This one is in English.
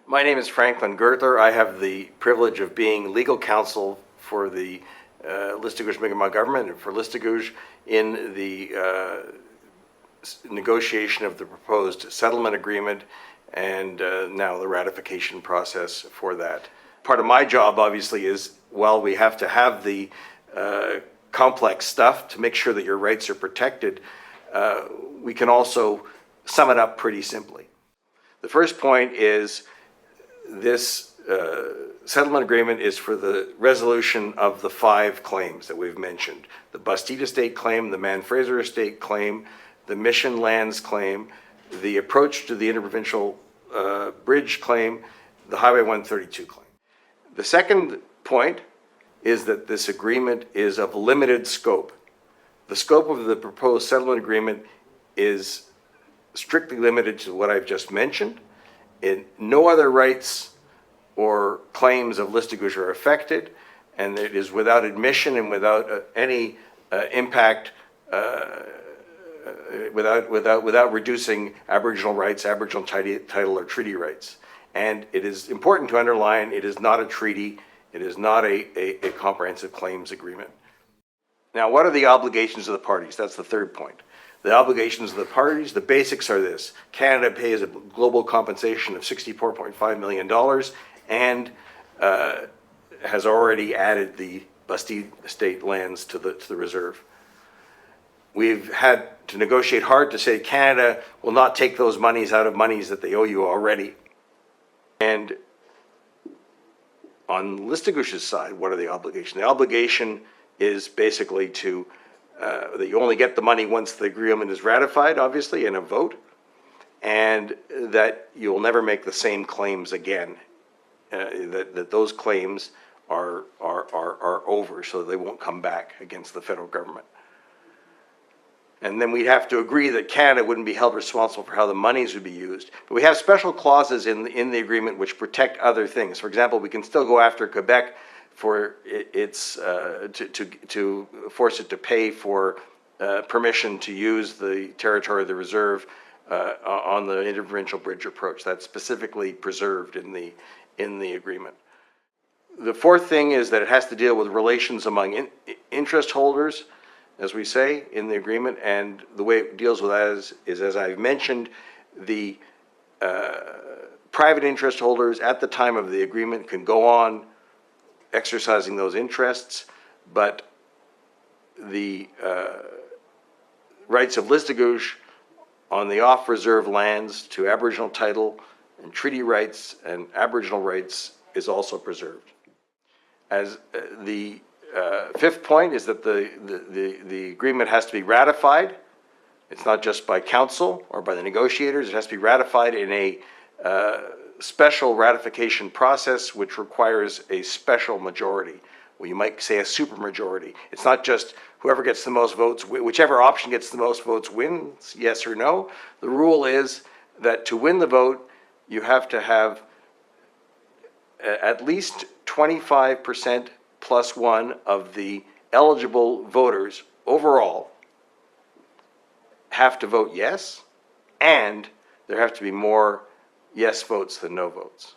My name is Franklin Gertler. I have the privilege of being legal counsel for the Listigouche-Mi'kmaq government and for Listigouche in the negotiation of the proposed settlement agreement and now the ratification process for that. Part of my job, obviously, is while we have to have the complex stuff to make sure that your rights are protected, we can also sum it up pretty simply. The first point is this settlement agreement is for the resolution of the 5 claims that we've mentioned: the Bastide estate claim, the Man-Fraser estate claim, the Mission Lands claim, the approach to the interprovincial bridge claim, the Highway 132 claim. The second point is that this agreement is of limited scope. The scope of the proposed settlement agreement is strictly limited to what I've just mentioned. No other rights or claims of Listigouche are affected, and it is without admission and without any impact, without reducing Aboriginal rights, Aboriginal title or treaty rights. And it is important to underline, it is not a treaty, it is not a comprehensive claims agreement. Now, what are the obligations of the parties? That's the third point. The obligations of the parties, the basics are this: Canada pays a global compensation of $64.5 million and has already added the Bastide estate lands to the reserve. We've had to negotiate hard to say Canada will not take those monies out of monies that they owe you already. And on Listigouche's side, what are the obligations? The obligation is basically to that you only get the money once the agreement is ratified, obviously, in a vote, and that you'll never make the same claims again. That those claims are over, so they won't come back against the federal government. And then we'd have to agree that Canada wouldn't be held responsible for how the monies would be used. But we have special clauses in the agreement which protect other things. For example, we can still go after Quebec for its to force it to pay for permission to use the territory of the reserve on the interprovincial bridge approach. That's specifically preserved in the agreement. The fourth thing is that it has to deal with relations among interest holders, as we say in the agreement, and the way it deals with that is as I've mentioned, the private interest holders at the time of the agreement can go on exercising those interests, but the rights of Listigouche on the off-reserve lands to Aboriginal title and treaty rights and Aboriginal rights is also preserved. As the fifth point is that the agreement has to be ratified. It's not just by council or by the negotiators. It has to be ratified in a special ratification process which requires a special majority. Well, you might say a supermajority. It's not just whoever gets the most votes, whichever option gets the most votes wins, yes or no. The rule is that to win the vote, you have to have at least 25% plus one of the eligible voters overall have to vote yes, and there have to be more yes votes than no votes.